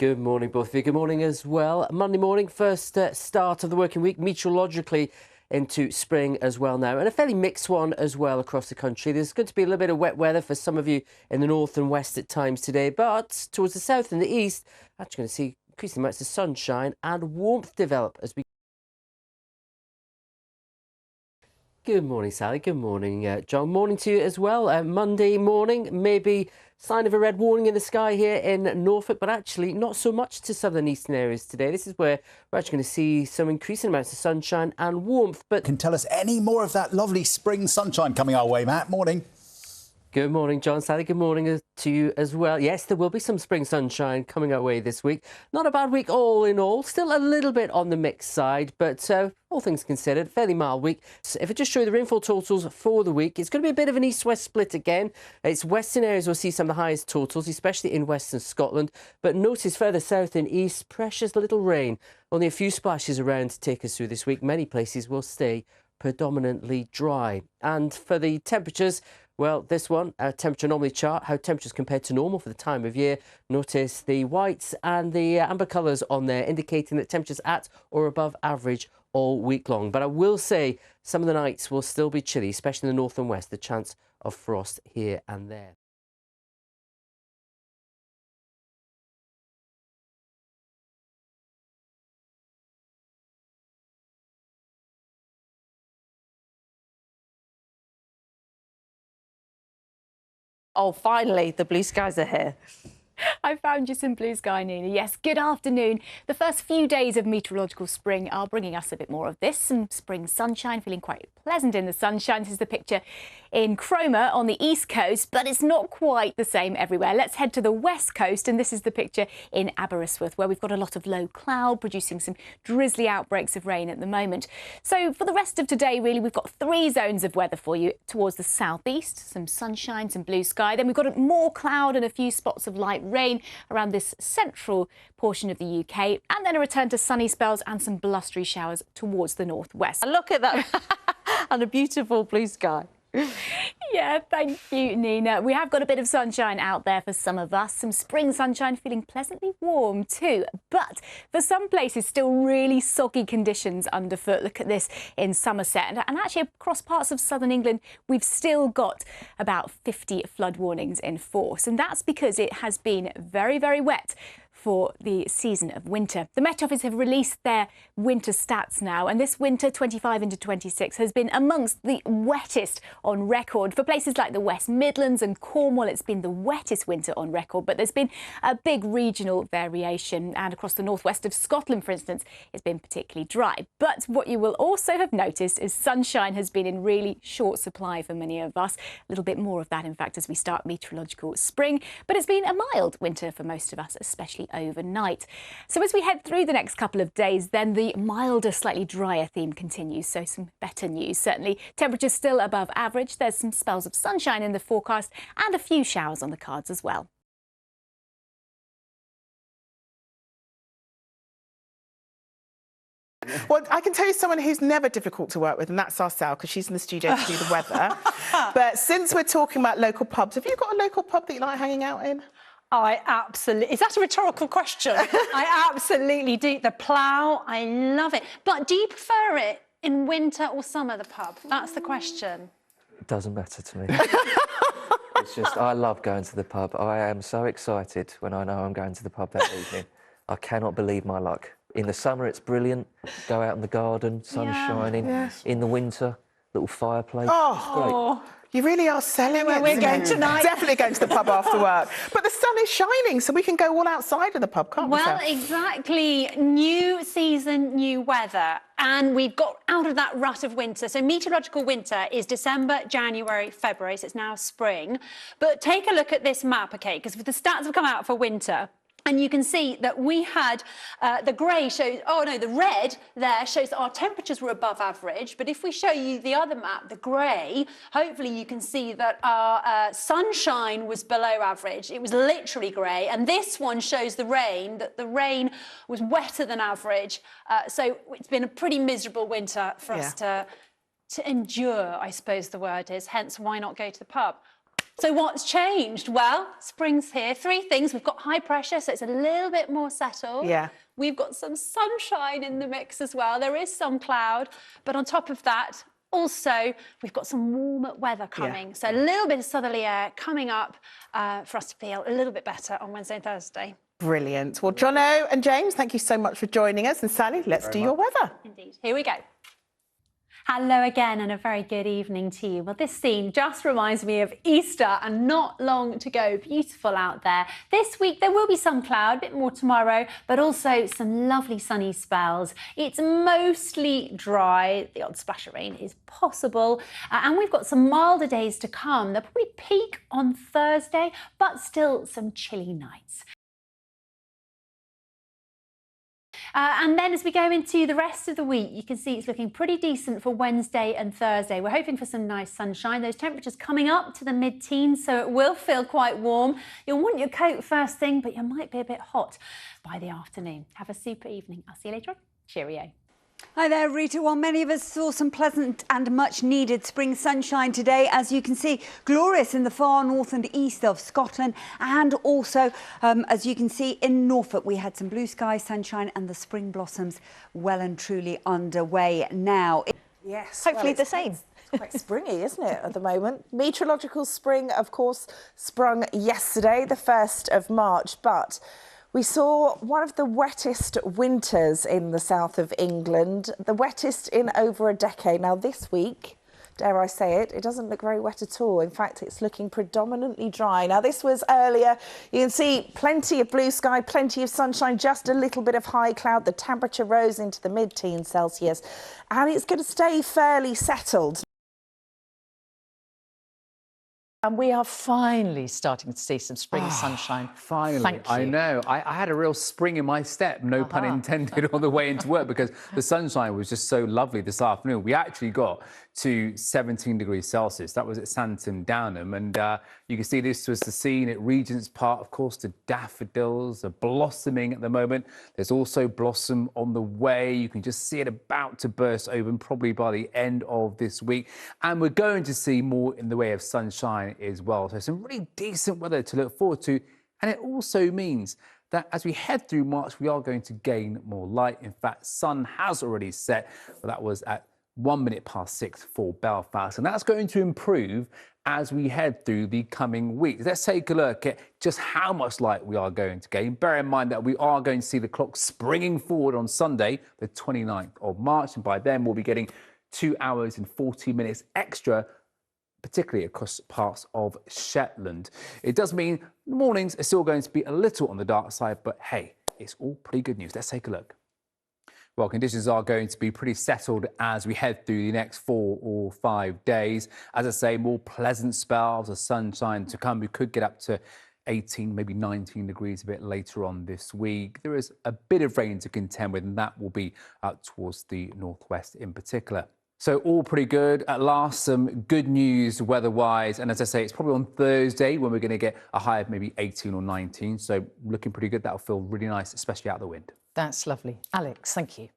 Good morning, both of you. Good morning as well. Monday morning, first start of the working week, meteorologically into spring as well now, and a fairly mixed one as well across the country. There's going to be a little bit of wet weather for some of you in the north and west at times today, but towards the south and the east, actually going to see increasing amounts of sunshine and warmth develop as we... Good morning, Sally. Good morning, John. Morning to you as well. Monday morning, maybe sign of a red warning in the sky here in Norfolk, but actually not so much to southern eastern areas today. This is where we're actually going to see some increasing amounts of sunshine and warmth. But can tell us any more of that lovely spring sunshine coming our way, Matt. Morning. Good morning, John. Sally, good morning to you as well. Yes, there will be some spring sunshine coming our way this week. Not a bad week all in all. Still a little bit on the mixed side, but all things considered, fairly mild week. So if I just show you the rainfall totals for the week, it's going to be a bit of an east-west split again. It's western areas will see some of the highest totals, especially in western Scotland. But notice further south and east, precious little rain. Only a few splashes around to take us through this week. Many places will stay predominantly dry. And for the temperatures, well, this one, our temperature anomaly chart, how temperatures compared to normal for the time of year. Notice the whites and the amber colours on there indicating that temperatures at or above average all week long. But I will say some of the nights will still be chilly, especially in the north and west, the chance of frost here and there. Oh, finally, the blue skies are here. I found you some blue sky, Nina. Yes, good afternoon. The first few days of meteorological spring are bringing us a bit more of this. Some spring sunshine, feeling quite pleasant in the sunshine. This is the picture in Cromer on the east coast, but it's not quite the same everywhere. Let's head to the west coast, and this is the picture in Aberystwyth, where we've got a lot of low cloud, producing some drizzly outbreaks of rain at the moment. So for the rest of today, really, we've got 3 zones of weather for you. Towards the southeast, some sunshine, some blue sky. Then we've got more cloud and a few spots of light rain around this central portion of the UK, and then a return to sunny spells and some blustery showers towards the northwest. Look at that. And a beautiful blue sky. Yeah, thank you, Nina. We have got a bit of sunshine out there for some of us. Some spring sunshine, feeling pleasantly warm too. But for some places, still really soggy conditions underfoot. Look at this in Somerset. And actually across parts of southern England, we've still got about 50 flood warnings in force. And that's because it has been very, very wet for the season of winter. The Met Office have released their winter stats now, and this winter 25 into 26 has been amongst the wettest on record. For places like the West Midlands and Cornwall, it's been the wettest winter on record, but there's been a big regional variation, and across the northwest of Scotland, for instance, it's been particularly dry. But what you will also have noticed is sunshine has been in really short supply for many of us. A little bit more of that, in fact, as we start meteorological spring, but it's been a mild winter for most of us, especially overnight. So as we head through the next couple of days, then the milder, slightly drier theme continues. So some better news, certainly. Temperatures still above average. There's some spells of sunshine in the forecast and a few showers on the cards as well. Well, I can tell you someone who's never difficult to work with, and that's Arcel, because she's in the studio to do the weather. But since we're talking about local pubs, have you got a local pub that you like hanging out in? I absolutely... Is that a rhetorical question? I absolutely do. The Plough, I love it. But do you prefer it in winter or summer, the pub? That's the question. It doesn't matter to me. It's just, I love going to the pub. I am so excited when I know I'm going to the pub that evening. I cannot believe my luck. In the summer, it's brilliant. Go out in the garden, sun's shining. Yes. In the winter, little fireplace. Oh, it's great. You really are selling it. We're going tonight. Definitely going to the pub after work. But the sun is shining, so we can go all outside of the pub, can't we? Well, exactly. New season, new weather. And we've got out of that rut of winter. So meteorological winter is December, January, February. So it's now spring. But take a look at this map, OK, because the stats have come out for winter. And you can see that we had the grey shows, oh no, the red there shows that our temperatures were above average. But if we show you the other map, the grey, hopefully you can see that our sunshine was below average. It was literally grey. And this one shows the rain, that the rain was wetter than average. So it's been a pretty miserable winter for us to endure, I suppose the word is. Hence, why not go to the pub? So what's changed? Well, spring's here. 3 things. We've got high pressure, so it's a little bit more settled. Yeah. We've got some sunshine in the mix as well. There is some cloud, but on top of that, also, we've got some warmer weather coming. Yeah. So a little bit of southerly air coming up for us to feel a little bit better on Wednesday and Thursday. Brilliant. Well, Jono and James, thank you so much for joining us. And Sally, let's do your weather. Indeed. Here we go. Hello again and a very good evening to you. Well, this scene just reminds me of Easter and not long to go. Beautiful out there. This week there will be some cloud, a bit more tomorrow, but also some lovely sunny spells. It's mostly dry. The odd splash of rain is possible. And we've got some milder days to come. They'll probably peak on Thursday, but still some chilly nights. And then as we go into the rest of the week, you can see it's looking pretty decent for Wednesday and Thursday. We're hoping for some nice sunshine. Those temperatures coming up to the mid-teens, so it will feel quite warm. You'll want your coat first thing, but you might be a bit hot by the afternoon. Have a super evening. I'll see you later on. Cheerio. Hi there, Rita. Well, many of us saw some pleasant and much needed spring sunshine today. As you can see, glorious in the far north and east of Scotland. And also, as you can see, in Norfolk, we had some blue sky, sunshine and the spring blossoms well and truly underway now. Yes. Hopefully well, the same. It's quite springy, isn't it, at the moment? Meteorological spring, of course, sprung yesterday, the 1st of March, but we saw one of the wettest winters in the south of England, the wettest in over a decade. Now, this week, dare I say it, it doesn't look very wet at all. In fact, it's looking predominantly dry. Now, this was earlier. You can see plenty of blue sky, plenty of sunshine, just a little bit of high cloud. The temperature rose into the mid-teens Celsius, and it's going to stay fairly settled. And we are finally starting to see some spring sunshine. Finally, Thank you. I know. I had a real spring in my step, no pun intended, on the way into work because the sunshine was just so lovely this afternoon. We actually got to 17 degrees Celsius. That was at Santon Downham. And you can see this was the scene at Regent's Park. Of course, the daffodils are blossoming at the moment. There's also blossom on the way. You can just see it about to burst open, probably by the end of this week. And we're going to see more in the way of sunshine as well. So some really decent weather to look forward to. And it also means that as we head through March, we are going to gain more light. In fact, sun has already set. Well, that was at 1 minute past 6 for Belfast. And that's going to improve as we head through the coming weeks. Let's take a look at just how much light we are going to gain. Bear in mind that we are going to see the clock springing forward on Sunday, the 29th of March. And by then we'll be getting 2 hours and 40 minutes extra, particularly across parts of Shetland. It does mean the mornings are still going to be a little on the dark side, but hey, it's all pretty good news. Let's take a look. Well, conditions are going to be pretty settled as we head through the next 4 or 5 days. As I say, more pleasant spells of sunshine to come. We could get up to 18, maybe 19 degrees a bit later on this week. There is a bit of rain to contend with, and that will be out towards the northwest in particular. So all pretty good. At last, some good news weather-wise. And as I say, it's probably on Thursday when we're going to get a high of maybe 18 or 19. So looking pretty good. That'll feel really nice, especially out the wind. That's lovely. Alex, thank you.